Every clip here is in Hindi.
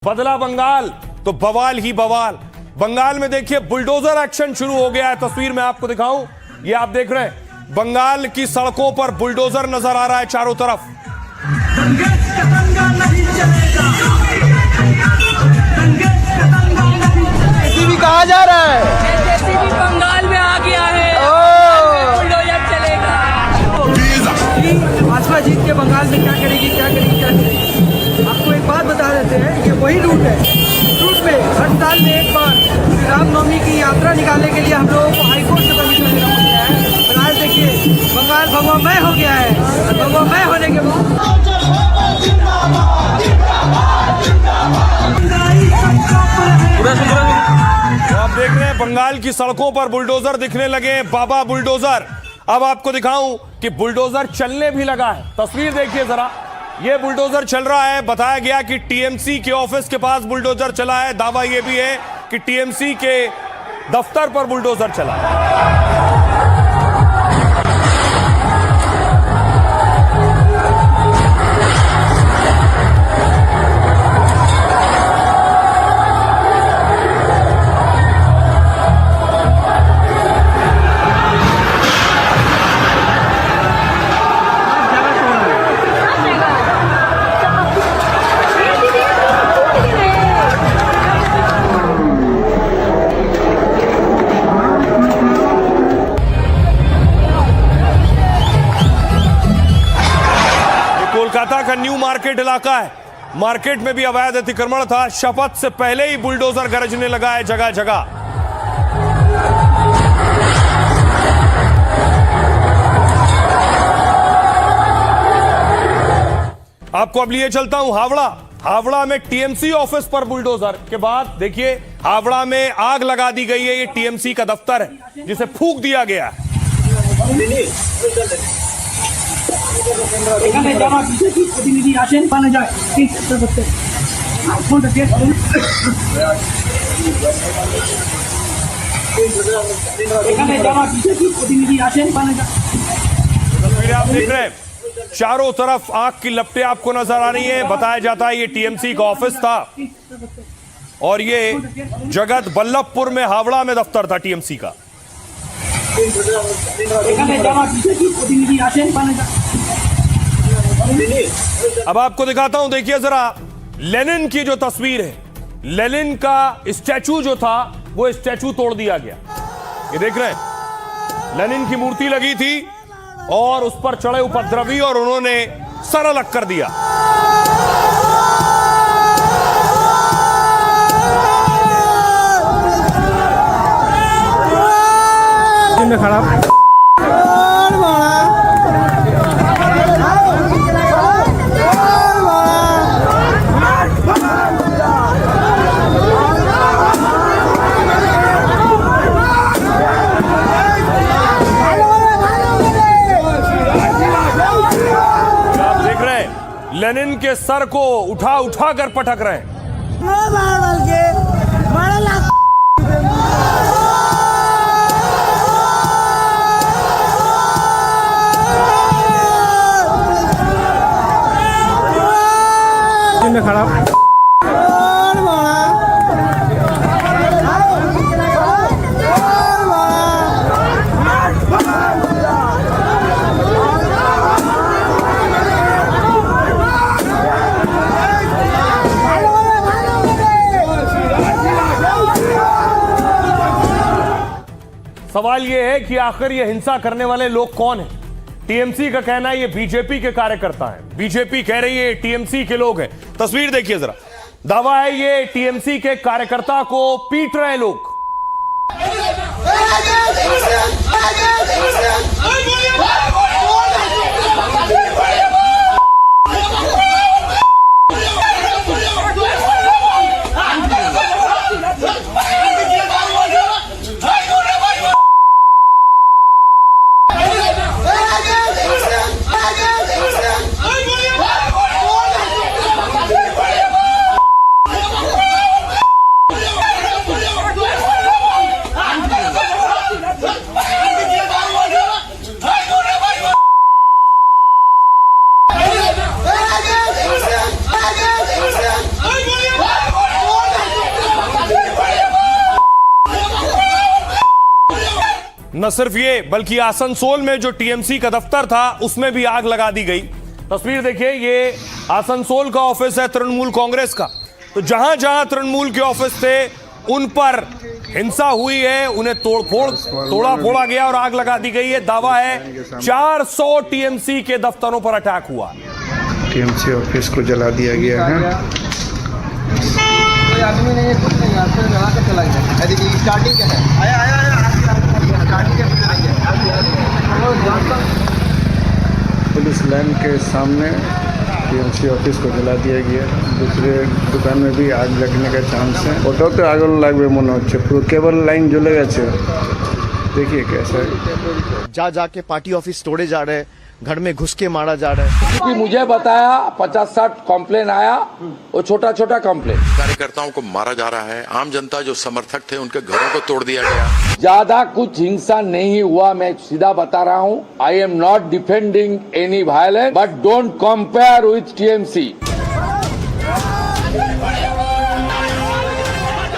बदला बंगाल तो बवाल ही बवाल। बंगाल में देखिए बुलडोजर एक्शन शुरू हो गया है। तस्वीर में आपको दिखाऊं, ये आप देख रहे हैं बंगाल की सड़कों पर बुलडोजर नजर आ रहा है चारों तरफ। जेसीबी कहाँ जा रहा है? जेसीबी बंगाल में आ गया है। बुलडोजर चलेगा। भाजपा जीत के बंगाल में क्या करेगी, क्या करेगी, क्या करेगी? आपको एक बात बता देते हैं, ये वही रूट है। रूट पे हर साल में एक बार श्री रामनवमी की यात्रा निकालने के लिए हम लोगों को हाईकोर्ट से परमिशन लेना पड़ता है। पर आज देखिए बंगाल भगवामय हो गया है। भगवामय होने के बाद तो आप देख रहे हैं बंगाल की सड़कों पर बुलडोजर दिखने लगे। बाबा बुलडोजर। अब आपको दिखाऊं कि बुलडोजर चलने भी लगा है। तस्वीर देखिए जरा, ये बुलडोजर चल रहा है। बताया गया कि टीएमसी के ऑफिस के पास बुलडोजर चला है। दावा यह भी है कि टीएमसी के दफ्तर पर बुलडोजर चला है। कोलकाता का न्यू मार्केट इलाका है। मार्केट में भी अवैध अतिक्रमण था। शपथ से पहले ही बुलडोजर गरजने लगा है जगह जगह। आपको अब लिए चलता हूं हावड़ा। हावड़ा में टीएमसी ऑफिस पर बुलडोजर के बाद देखिए हावड़ा में आग लगा दी गई है। ये टीएमसी का दफ्तर है जिसे फूंक दिया गया है। এখানে যারা বিজেপি প্রতিনিধি আসেন পানা যায় ঠিক চেষ্টা করতে ফোনটা চেক করুন। এখানে যারা বিজেপি প্রতিনিধि আসেন পানা যায়। तस्वीरें आप देख रहे हैं, चारों तरफ आग की लपटें आपको नजर आ रही है। बताया जाता है ये टीएमसी का ऑफिस था और ये जगत बल्लभपुर में हावड़ा में दफ्तर था टीएमसी का। এখানে যারা বিজেপি প্রতিনিধि আসেন পানা যায়। अब आपको दिखाता हूं, देखिए जरा लेनिन की जो तस्वीर है। लेनिन का स्टैचू जो था वो स्टैचू तोड़ दिया गया। ये देख रहे हैं लेनिन की मूर्ति लगी थी और उस पर चढ़े उपद्रवी और उन्होंने सर अलग कर दिया। खराब लेनिन के सर को उठा उठा कर पटक रहे हैं। खराब सवाल यह है कि आखिर ये हिंसा करने वाले लोग कौन हैं? टीएमसी का कहना है ये बीजेपी के कार्यकर्ता हैं। बीजेपी कह रही है टीएमसी के लोग हैं। तस्वीर देखिए जरा, दावा है ये टीएमसी के कार्यकर्ता को पीट रहे लोग। न सिर्फ ये बल्कि आसनसोल में जो टीएमसी का दफ्तर था उसमें भी आग लगा दी गई। तस्वीर देखिए, ये आसनसोल का ऑफिस है तृणमूल कांग्रेस का। तो जहां जहां तृणमूल के ऑफिस थे उन पर हिंसा हुई है, उन्हें तोड़ा फोड़ा गया और आग लगा दी गई है। दावा है 400 टीएमसी के दफ्तरों पर अटैक हुआ। टीएमसी ऑफिस को जला दिया गया है। कोई आदमी नहीं है, कुछ नहीं, यहाँ से जला कर चला गया। देखिए स्टार्टिंग क्या है, आया स्टार्टिंग पुलिस लाइन के सामने टीएमसी ऑफिस को जला दिया गया। दूसरे दुकान में भी आग लगने का चांस है। ওটাও তো আগুন লাগবে মনে হচ্ছে, পুরো কেবল লাইন জ্বলে গেছে। देखिए कैसा है। जा जाके पार्टी ऑफिस तोड़े जा रहे हैं, घर में घुस के मारा जा रहा है। कि मुझे बताया 50-60 कॉम्प्लेन आया, वो छोटा छोटा कॉम्प्लेन। कार्यकर्ताओं को मारा जा रहा है, आम जनता जो समर्थक थे उनके घरों को तोड़ दिया गया। ज्यादा कुछ हिंसा नहीं हुआ, मैं सीधा बता रहा हूँ। I am not defending any violence, but don't compare with TMC.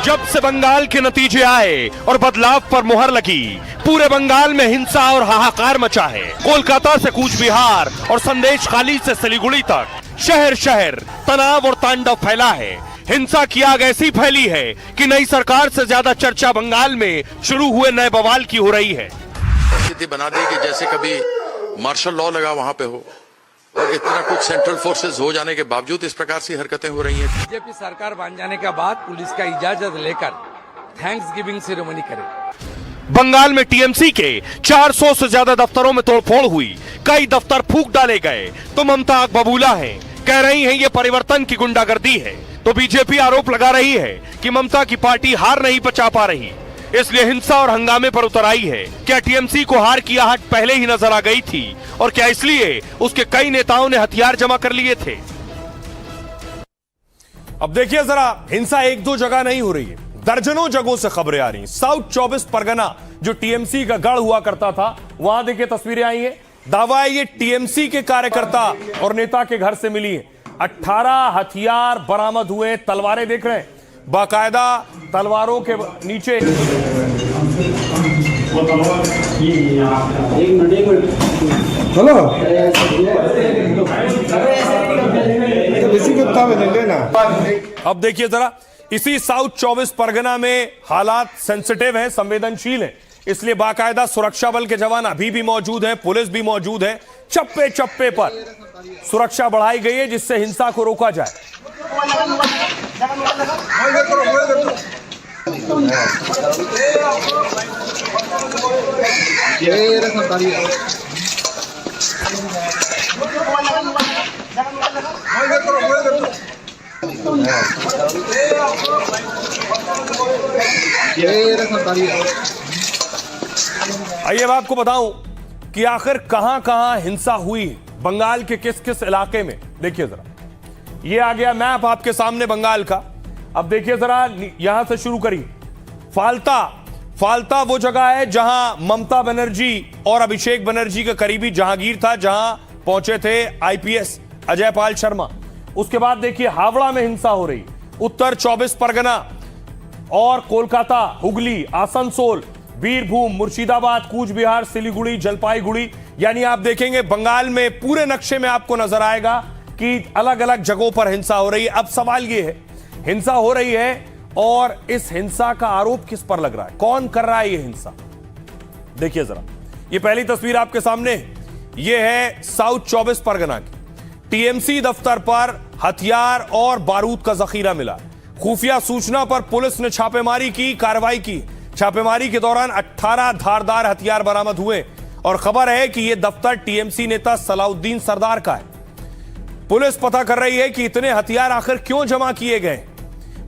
जब से बंगाल के नतीजे आए और बदलाव पर मुहर लगी, पूरे बंगाल में हिंसा और हाहाकार मचा है। कोलकाता से कूच बिहार और संदेश खाली से सिलीगुड़ी तक शहर शहर तनाव और तांडव फैला है। हिंसा की आग ऐसी फैली है कि नई सरकार से ज्यादा चर्चा बंगाल में शुरू हुए नए बवाल की हो रही है। स्थिति बना दी कि जैसे कभी मार्शल लॉ लगा वहां पे हो, और इतना कुछ सेंट्रल फोर्सेस हो जाने के बावजूद इस प्रकार से हरकतें हो रही हैं। बीजेपी सरकार बन जाने के बाद पुलिस का इजाजत लेकर थैंक्स गिविंग सेरेमनी करे। बंगाल में टीएमसी के 400 से ज्यादा दफ्तरों में तोड़फोड़ हुई, कई दफ्तर फूंक डाले गए। तो ममता आग बबूला है, कह रही हैं ये परिवर्तन की गुंडागर्दी है। तो बीजेपी आरोप लगा रही है कि ममता की पार्टी हार नहीं पचा पा रही, इसलिए हिंसा और हंगामे पर उतर आई है। क्या टीएमसी को हार की आहट पहले ही नजर आ गई थी, और क्या इसलिए उसके कई नेताओं ने हथियार जमा कर लिए थे? अब देखिए जरा, हिंसा एक दो जगह नहीं हो रही है, दर्जनों जगहों से खबरें आ रही। साउथ 24 परगना जो टीएमसी का गढ़ हुआ करता था, वहां देखिए तस्वीरें आई हैं। दावा है ये टीएमसी के कार्यकर्ता और नेता के घर से मिली है। 18 हथियार बरामद हुए, तलवारें देख रहे हैं, बाकायदा तलवारों के नीचे। हेलो, अब देखिए जरा, इसी साउथ 24 परगना में हालात सेंसिटिव हैं, संवेदनशील हैं, इसलिए बाकायदा सुरक्षा बल के जवान अभी भी मौजूद हैं, पुलिस भी मौजूद है। चप्पे चप्पे पर सुरक्षा बढ़ाई गई है जिससे हिंसा को रोका जाए। आइए मैं आपको बताऊं कि आखिर कहां कहां हिंसा हुई बंगाल के किस किस इलाके में। देखिए जरा, ये आ गया मैप आपके सामने बंगाल का। अब देखिए जरा, यहां से शुरू करिए। फाल्ता वो जगह है जहां ममता बनर्जी और अभिषेक बनर्जी का करीबी जहांगीर था, जहां पहुंचे थे आईपीएस अजय पाल शर्मा। उसके बाद देखिए हावड़ा में हिंसा हो रही, उत्तर 24 परगना और कोलकाता, हुगली, आसनसोल, बीरभूम, मुर्शिदाबाद, कूच बिहार, सिलीगुड़ी, जलपाईगुड़ी। यानी आप देखेंगे बंगाल में पूरे नक्शे में आपको नजर आएगा कि अलग अलग जगहों पर हिंसा हो रही है। अब सवाल यह है, हिंसा हो रही है और इस हिंसा का आरोप किस पर लग रहा है, कौन कर रहा है ये हिंसा? देखिए जरा, ये पहली तस्वीर आपके सामने, ये है साउथ 24 परगना की। टीएमसी दफ्तर पर हथियार और बारूद का जखीरा मिला। खुफिया सूचना पर पुलिस ने छापेमारी की, कार्रवाई की। छापेमारी के दौरान 18 धारदार हथियार बरामद हुए और खबर है कि यह दफ्तर टीएमसी नेता सलाउद्दीन सरदार का है। पुलिस पता कर रही है कि इतने हथियार आखिर क्यों जमा किए गए।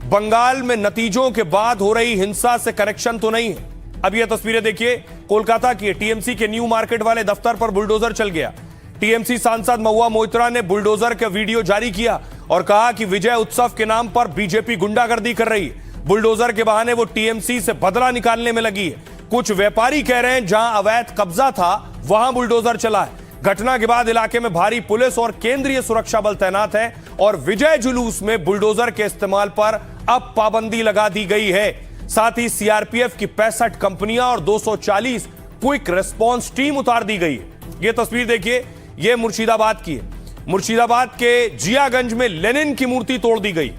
बंगाल में नतीजों के बाद हो रही हिंसा से कनेक्शन तो नहीं है। अब यह तस्वीरें देखिए, कोलकाता की टीएमसी के न्यू मार्केट वाले दफ्तर पर बुलडोजर चल गया। टीएमसी सांसद महुआ मोइत्रा ने बुलडोजर का वीडियो जारी किया और कहा कि विजय उत्सव के नाम पर बीजेपी गुंडागर्दी कर रही है। बुलडोजर के बहाने वो टीएमसी से बदला निकालने में लगी है। कुछ व्यापारी कह रहे हैं जहां अवैध कब्जा था वहां बुलडोजर चला है। घटना के बाद इलाके में भारी पुलिस और केंद्रीय सुरक्षा बल तैनात है और विजय जुलूस में बुलडोजर के इस्तेमाल पर अब पाबंदी लगा दी गई है। साथ ही सीआरपीएफ की 65 कंपनियां और 240 क्विक रिस्पॉन्स टीम उतार दी गई है। यह तस्वीर देखिए, यह मुर्शिदाबाद की है। मुर्शिदाबाद के जियागंज में लेनिन की मूर्ति तोड़ दी गई।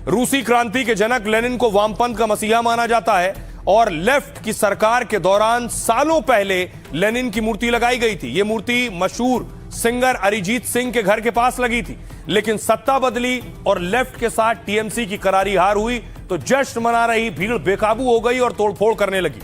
रूसी क्रांति के जनक लेनिन को वामपंथ का मसीहा माना जाता है और लेफ्ट की सरकार के दौरान सालों पहले लेनिन की मूर्ति लगाई गई थी। यह मूर्ति मशहूर सिंगर अरिजीत सिंह के घर के पास लगी थी, लेकिन सत्ता बदली और लेफ्ट के साथ टीएमसी की करारी हार हुई तो जश्न मना रही भीड़ बेकाबू हो गई और तोड़फोड़ करने लगी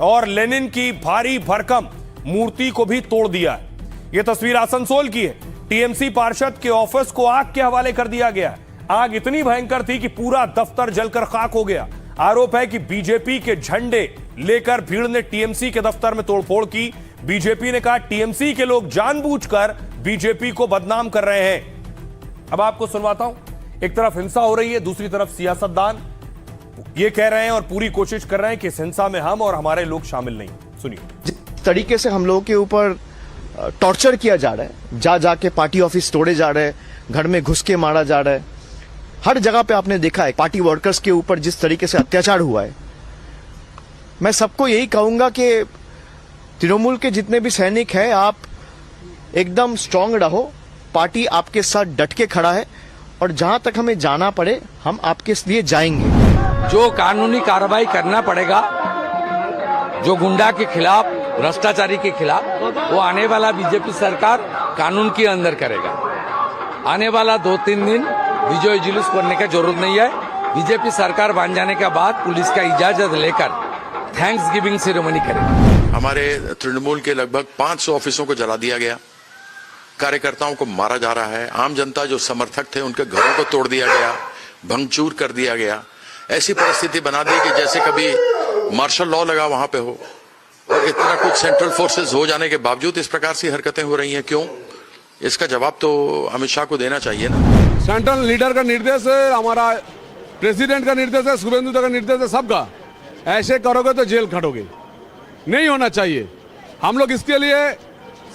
और लेनिन की भारी भरकम मूर्ति को भी तोड़ दिया है। यह तस्वीर आसनसोल की है। टीएमसी पार्षद के ऑफिस को आग के हवाले कर दिया गया। आग इतनी भयंकर थी कि पूरा दफ्तर जलकर खाक हो गया। आरोप है कि बीजेपी के झंडे लेकर भीड़ ने टीएमसी के दफ्तर में तोड़फोड़ की। बीजेपी ने कहा टीएमसी के लोग जानबूझकर बीजेपी को बदनाम कर रहे हैं। अब आपको सुनवाता हूं। एक तरफ हिंसा हो रही है, दूसरी तरफ सियासतदान ये कह रहे हैं और पूरी कोशिश कर रहे हैं कि इस हिंसा में हम और हमारे लोग शामिल नहीं। सुनिए। जिस तरीके से हम लोगों के ऊपर टॉर्चर किया जा रहा है, जा जाके पार्टी ऑफिस तोड़े जा रहे हैं, घर में घुस के मारा जा रहा है, हर जगह पे आपने देखा है पार्टी वर्कर्स के ऊपर जिस तरीके से अत्याचार हुआ है। मैं सबको यही कहूंगा कि तृणमूल के जितने भी सैनिक हैं, आप एकदम स्ट्रांग रहो। पार्टी आपके साथ डट के खड़ा है और जहां तक हमें जाना पड़े हम आपके लिए जाएंगे। जो कानूनी कार्रवाई करना पड़ेगा, जो गुंडा के खिलाफ, भ्रष्टाचारी के खिलाफ, वो आने वाला बीजेपी सरकार कानून के अंदर करेगा। आने वाला 2-3 दिन विजय जुलूस करने की जरूरत नहीं है। बीजेपी सरकार बन जाने के बाद पुलिस का इजाजत लेकर थैंक्स गिविंग सेरेमनी करेगा। हमारे तृणमूल के लगभग 500 ऑफिसों को जला दिया गया, कार्यकर्ताओं को मारा जा रहा है, आम जनता जो समर्थक थे उनके घरों को तोड़ दिया गया, भंगचूर कर दिया गया। ऐसी परिस्थिति बना दी कि जैसे कभी मार्शल लॉ लगा वहां पे हो, और इतना कुछ सेंट्रल फोर्सेस हो जाने के बावजूद इस प्रकार से हरकतें हो रही हैं। क्यों? इसका जवाब तो अमित शाह को देना चाहिए ना। सेंट्रल लीडर का निर्देश है, हमारा प्रेसिडेंट का निर्देश है, शुभेंदु का निर्देश है, सबका। ऐसे करोगे तो जेल खटोगे, नहीं होना चाहिए। हम लोग इसके लिए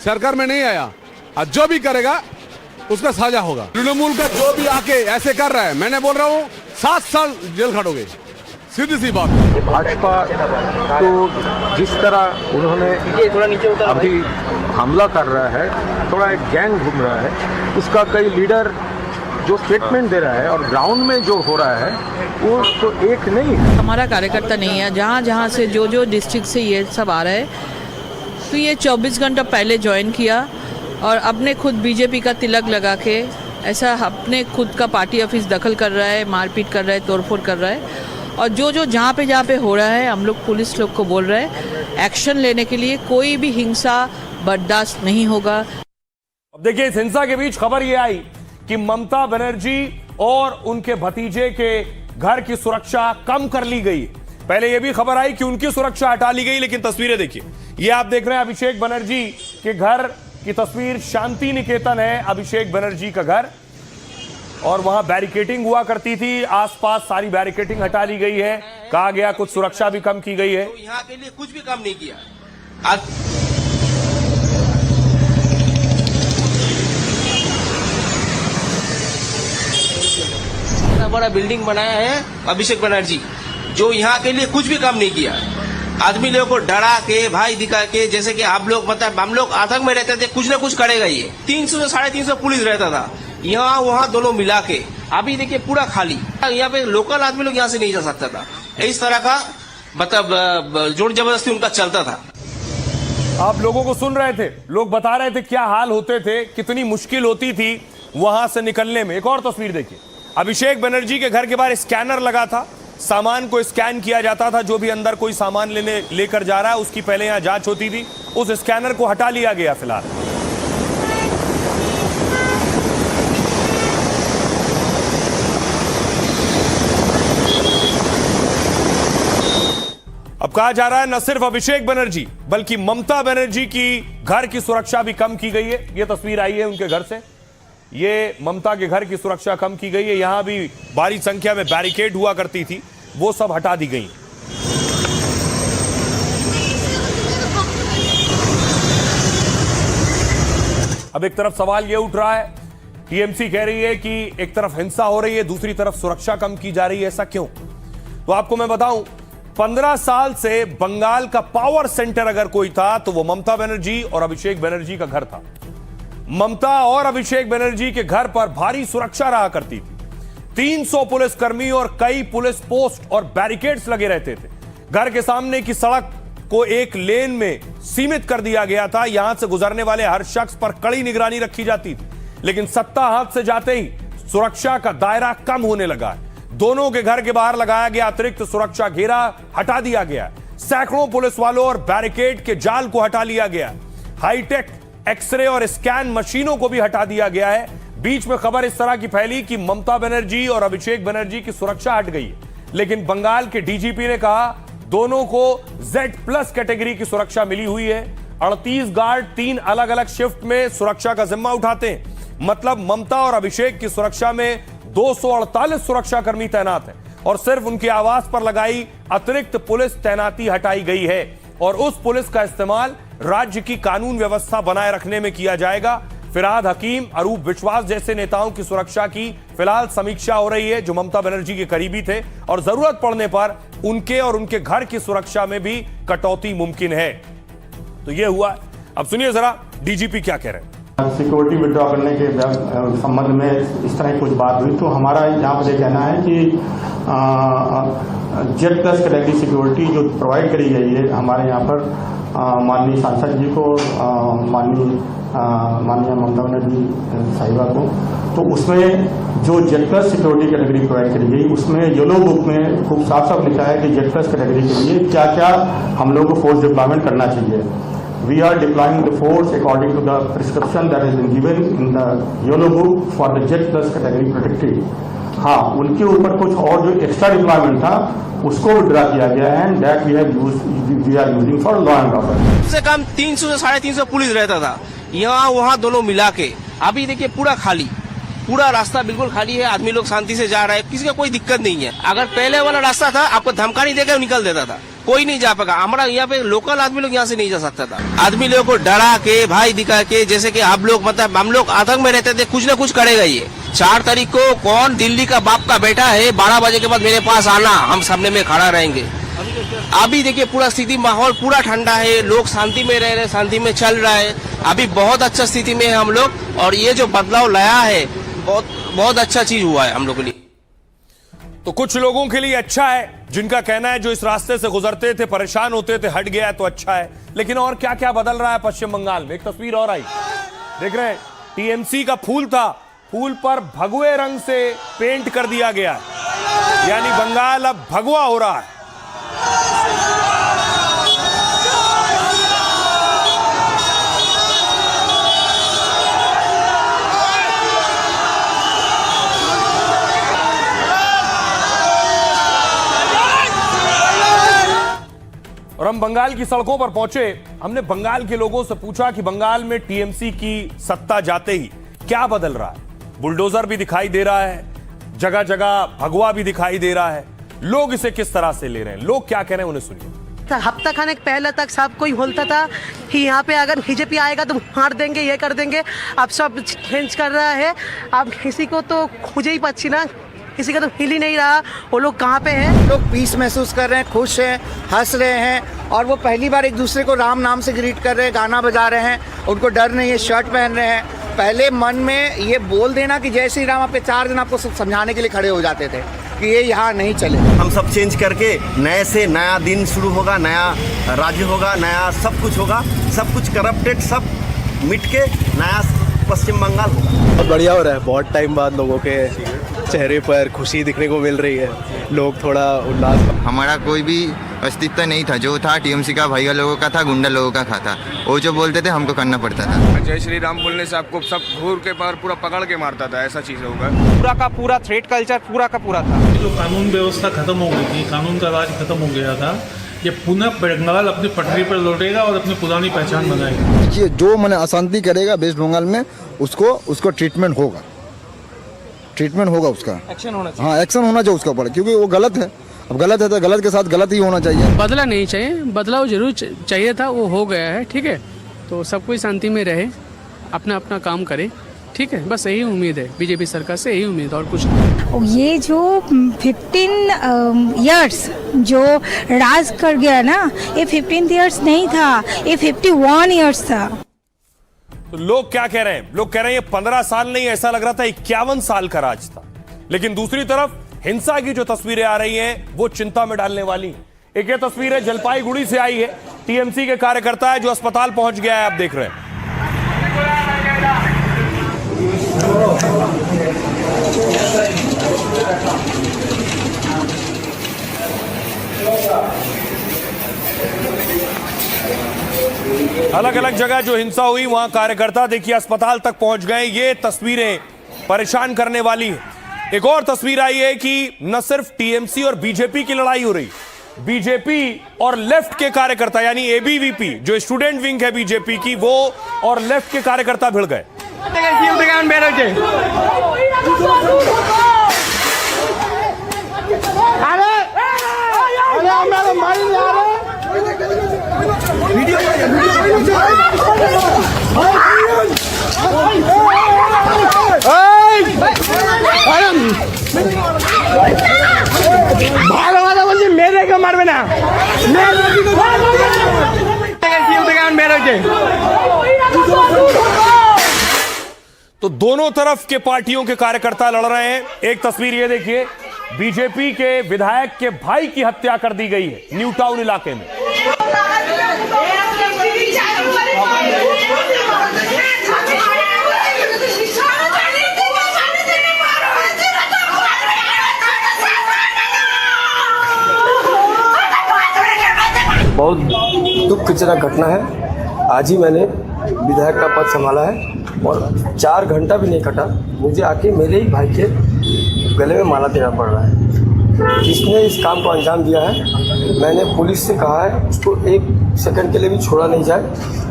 सरकार में नहीं आया, और जो भी करेगा उसका साजा होगा। तृणमूल का जो भी आके ऐसे कर रहा है, मैंने बोल रहा हूँ 7 साल जेल खटोगे, सीधी सी बात। भाजपा तो जिस तरह उन्होंने अभी हमला कर रहा है, थोड़ा एक गैंग घूम रहा है, उसका कई लीडर जो स्टेटमेंट दे रहा है और ग्राउंड में जो हो रहा है वो तो एक नहीं है। हमारा कार्यकर्ता नहीं है। जहाँ जहाँ से जो डिस्ट्रिक्ट से ये सब आ रहा है, तो ये 24 घंटा पहले ज्वाइन किया और अपने खुद बीजेपी का तिलक लगा के ऐसा अपने खुद का पार्टी ऑफिस दखल कर रहा है, मारपीट कर रहा है, तोड़फोड़ कर रहा है। और जो जहाँ पे हो रहा है, हम लोग पुलिस लोग को बोल रहे हैं एक्शन लेने के लिए। कोई भी हिंसा बर्दाश्त नहीं होगा। अब देखिए, इस हिंसा के बीच खबर यह आई कि ममता बनर्जी और उनके भतीजे के घर की सुरक्षा कम कर ली गई। पहले यह भी खबर आई कि उनकी सुरक्षा हटा ली गई, लेकिन तस्वीरें देखिए। ये आप देख रहे हैं अभिषेक बनर्जी के घर की तस्वीर। शांति निकेतन है अभिषेक बनर्जी का घर, और वहां बैरिकेडिंग हुआ करती थी। आसपास सारी बैरिकेडिंग हटा ली गई है। कहा गया कुछ सुरक्षा भी कम की गई है। तो यहाँ के लिए कुछ भी कम नहीं किया। आज बड़ा बिल्डिंग बनाया है अभिषेक बनर्जी, जो यहाँ के लिए कुछ भी काम नहीं किया। आदमी लोगों को डरा के, भाई दिखा के, जैसे कि आप लोग मतलब हम लोग आतंक में रहते थे, कुछ ना कुछ करेगा ये। 300 से 350 पुलिस रहता था, यहाँ वहाँ दोनों मिला के। अभी देखिए पूरा खाली, यहाँ पे लोकल आदमी लोग यहाँ से नहीं जा सकता था। इस तरह का मतलब जोर जबरदस्ती उनका चलता था। आप लोगों को सुन रहे थे, लोग बता रहे थे क्या हाल होते थे, कितनी मुश्किल होती थी वहां से निकलने में। एक और तस्वीर देखिए, अभिषेक बनर्जी के घर के बाहर स्कैनर लगा था, सामान को स्कैन किया जाता था। जो भी अंदर कोई सामान लेकर जा रहा है उसकी पहले यहां जांच होती थी। उस स्कैनर को हटा लिया गया फिलहाल। अब कहा जा रहा है न सिर्फ अभिषेक बनर्जी बल्कि ममता बनर्जी की घर की सुरक्षा भी कम की गई है। यह तस्वीर आई है उनके घर से, ये ममता के घर की सुरक्षा कम की गई है। यहां भी भारी संख्या में बैरिकेड हुआ करती थी, वो सब हटा दी गई। अब एक तरफ सवाल यह उठ रहा है, टीएमसी कह रही है कि एक तरफ हिंसा हो रही है, दूसरी तरफ सुरक्षा कम की जा रही है। ऐसा क्यों? तो आपको मैं बताऊं, 15 साल से बंगाल का पावर सेंटर अगर कोई था तो वो ममता बनर्जी और अभिषेक बनर्जी का घर था। ममता और अभिषेक बनर्जी के घर पर भारी सुरक्षा रहा करती थी। 300 पुलिसकर्मी और कई पुलिस पोस्ट और बैरिकेड्स लगे रहते थे। घर के सामने की सड़क को एक लेन में सीमित कर दिया गया था। यहां से गुजरने वाले हर शख्स पर कड़ी निगरानी रखी जाती थी। लेकिन सत्ता हाथ से जाते ही सुरक्षा का दायरा कम होने लगा है। दोनों के घर के बाहर लगाया गया अतिरिक्त सुरक्षा घेरा हटा दिया गया। सैकड़ों पुलिस वालों और बैरिकेड के जाल को हटा लिया गया। हाईटेक एक्सरे और स्कैन मशीनों को भी हटा दिया गया है। बीच में खबर इस तरह की फैली कि ममता बनर्जी और अभिषेक बनर्जी की सुरक्षा हट गई है, लेकिन बंगाल के डीजीपी ने कहा दोनों को Z+ कैटेगरी की सुरक्षा मिली हुई है। 38 गार्ड 3 अलग अलग शिफ्ट में सुरक्षा का जिम्मा उठाते हैं। मतलब ममता और अभिषेक की सुरक्षा में 248 सुरक्षाकर्मी तैनात हैं और सिर्फ उनके आवास पर लगाई अतिरिक्त पुलिस तैनाती हटाई गई है और उस पुलिस का इस्तेमाल राज्य की कानून व्यवस्था बनाए रखने में किया जाएगा। फिरहाद हकीम, अरूप विश्वास जैसे नेताओं की सुरक्षा की फिलहाल समीक्षा हो रही है जो ममता बनर्जी के करीबी थे और जरूरत पड़ने पर उनके और उनके घर की सुरक्षा में भी कटौती मुमकिन है। तो यह हुआ। अब सुनिए जरा डीजीपी क्या कह रहे हैं। सिक्योरिटी विड्रॉ करने के संबंध में इस तरह की कुछ बात हुई तो हमारा यहाँ पर कहना है कि Z+ कैटेगरी सिक्योरिटी जो प्रोवाइड करी गई है हमारे यहाँ पर माननीय सांसद जी को, माननीय ममता बनर्जी साहिबा को, तो उसमें जो Z+ सिक्योरिटी कैटेगरी प्रोवाइड करी गई उसमें येलो बुक में खूब साफ साफ लिखा है कि Z+ कैटेगरी के लिए क्या क्या हम लोग को फोर्स डिप्लॉयमेंट करना चाहिए। We are deploying the force according to the prescription that has been given in the yellow book for the Z+ category protected. हाँ, उनके ऊपर कुछ और जो एक्स्ट्रा डिप्लॉयमेंट था उसको विड्रा किया गया है and that we are using for law and order. कम से कम 300 से 350 पुलिस रहता था, यहाँ वहाँ दोनों मिला के। अभी देखिए पूरा खाली, पूरा रास्ता बिल्कुल खाली है। आदमी लोग शांति से जा रहा है, किसी का कोई दिक्कत नहीं है। अगर पहले वाला रास्ता था आपको धमकानी देकर निकल देता था, कोई नहीं जा पाएगा। हमारा यहाँ पे लोकल आदमी लोग यहाँ से नहीं जा सकता था। आदमी लोगों को डरा के, भय दिखा के, जैसे कि आप लोग मतलब हम लोग आतंक में रहते थे, कुछ न कुछ करेगा ये। 4 तारीख को कौन दिल्ली का बाप का बेटा है 12 बजे के बाद मेरे पास आना, हम सामने में खड़ा रहेंगे। अभी देखिए पूरा स्थिति, माहौल पूरा ठंडा है, लोग शांति में रह रहे, शांति में चल रहा है। अभी बहुत अच्छा स्थिति में है हम लोग और ये जो बदलाव लाया है बहुत अच्छा चीज हुआ है हम लोग के लिए। तो कुछ लोगों के लिए अच्छा है, जिनका कहना है जो इस रास्ते से गुजरते थे, परेशान होते थे, हट गया है तो अच्छा है। लेकिन और क्या क्या बदल रहा है पश्चिम बंगाल में। एक तस्वीर और आई, देख रहे हैं, टीएमसी का फूल था, फूल पर भगवे रंग से पेंट कर दिया गया है, यानी बंगाल अब भगवा हो रहा है। और हम बंगाल की सड़कों पर पहुंचे। हमने बंगाल के लोगों से पूछा कि बंगाल में टीएमसी की सत्ता जाते ही क्या बदल रहा है। बुलडोजर भी दिखाई दे रहा है, जगह जगह भगवा भी दिखाई दे रहा है। लोग इसे किस तरह से ले रहे हैं, लोग क्या कह रहे हैं, उन्हें सुनिए। हफ्ता खाने पहले तक सब कोई बोलता था कि यहाँ पे अगर बीजेपी आएगा तो मार देंगे, ये कर देंगे। अब सब चेंज कर रहा है। अब किसी को तो खुजे ही पच्ची ना, किसी का तो हिल ही नहीं रहा वो लोग कहाँ पे हैं। लोग पीस महसूस कर रहे हैं, खुश हैं, हंस रहे हैं और वो पहली बार एक दूसरे को राम नाम से ग्रीट कर रहे हैं, गाना बजा रहे हैं, उनको डर नहीं है, शर्ट पहन रहे हैं। पहले मन में ये बोल देना कि जय श्री राम, आप पे 4 दिन आपको समझाने के लिए खड़े हो जाते थे कि ये यहाँ नहीं चले। हम सब चेंज करके नए से नया दिन शुरू होगा, नया राज्य होगा, नया सब कुछ होगा, सब कुछ करप्टेड सब मिट के नया पश्चिम बंगाल होगा। बहुत बढ़िया हो रहा है। बहुत टाइम बाद लोगों के चेहरे पर खुशी दिखने को मिल रही है, लोग थोड़ा उल्लास। हमारा कोई भी अस्तित्व नहीं था, जो था टीएमसी का भैया लोगों का था, गुंडा लोगों का था। वो जो बोलते थे हमको करना पड़ता था। जय श्री राम बोलने से आपको सब घूर के पार पूरा पकड़ के मारता था, ऐसा चीज होगा। पूरा का पूरा थ्रेट कल्चर पूरा का पूरा था। जो कानून व्यवस्था खत्म हो गई थी, कानून का राज खत्म हो गया था, ये पुनः बंगाल अपनी पटरी पर लौटेगा और अपनी पुरानी पहचान बनाएगा। देखिए, जो मैंने अशांति करेगा वेस्ट बंगाल में उसको ट्रीटमेंट होगा, उसका एक्शन होना चाहिए। हाँ, एक्शन होना चाहिए उसका ऊपर, क्योंकि वो गलत है। अब गलत है तो गलत के साथ गलत ही होना चाहिए। बदला नहीं चाहिए, बदलाव जरूर चाहिए था, वो हो गया है, ठीक है। तो सब कोई शांति में रहे, अपना अपना काम करे ठीक है, बस यही उम्मीद है बीजेपी सरकार से, यही उम्मीद और कुछ नहीं। ये जो 15 इयर्स जो राज कर गया ना, ये 15 इयर्स नहीं था, ये 51 इयर्स था। तो लोग क्या कह रहे हैं? लोग कह रहे हैं ये 15 साल नहीं, ऐसा लग रहा था 51 साल का राज था। लेकिन दूसरी तरफ हिंसा की जो तस्वीरें आ रही हैं वो चिंता में डालने वाली हैं। एक ये तस्वीर है जलपाईगुड़ी से आई है, टीएमसी के कार्यकर्ता है जो अस्पताल पहुंच गया है, आप देख रहे हैं। अलग अलग जगह जो हिंसा हुई वहां कार्यकर्ता देखिए अस्पताल तक पहुंच गए। ये तस्वीरें परेशान करने वाली है। एक और तस्वीर आई है कि न सिर्फ टीएमसी और बीजेपी की लड़ाई हो रही, बीजेपी और लेफ्ट के कार्यकर्ता यानी एबीवीपी जो स्टूडेंट विंग है बीजेपी की, वो और लेफ्ट के कार्यकर्ता भिड़ गए। मेरे को मारवे ना, तो दोनों तरफ के पार्टियों के कार्यकर्ता लड़ रहे हैं। एक तस्वीर ये देखिए, बीजेपी के विधायक के भाई की हत्या कर दी गई है न्यू टाउन इलाके में। बहुत दुखजनक घटना है। आज ही मैंने विधायक का पद संभाला है और 4 घंटा भी नहीं कटा, मुझे आके मेरे ही भाई के गले में माला देना पड़ रहा है। जिसने इस काम को अंजाम दिया है, मैंने पुलिस से कहा है उसको 1 सेकंड के लिए भी छोड़ा नहीं जाए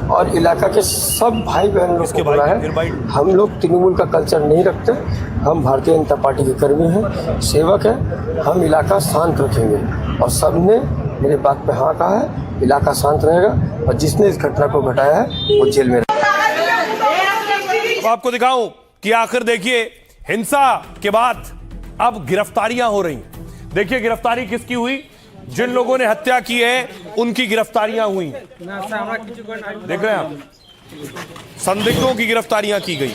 और इलाका के सब भाई बहन लोग को बोला है, हम लोग तृणमूल का कल्चर नहीं रखते, हम भारतीय जनता पार्टी के कर्मी हैं, सेवक हैं, हम इलाका शांत रखेंगे। और सब ने मेरे बात पे हाँ कहा है, इलाका शांत रहेगा और जिसने इस घटना को घटाया है वो जेल में रहेगा। अब आपको दिखाऊं कि आखिर देखिए हिंसा के बाद अब गिरफ्तारियां हो रही। देखिए गिरफ्तारी किसकी हुई, जिन लोगों ने हत्या की है उनकी गिरफ्तारियां हुई। देख रहे हैं आप, संदिग्धों की गिरफ्तारियां की गई।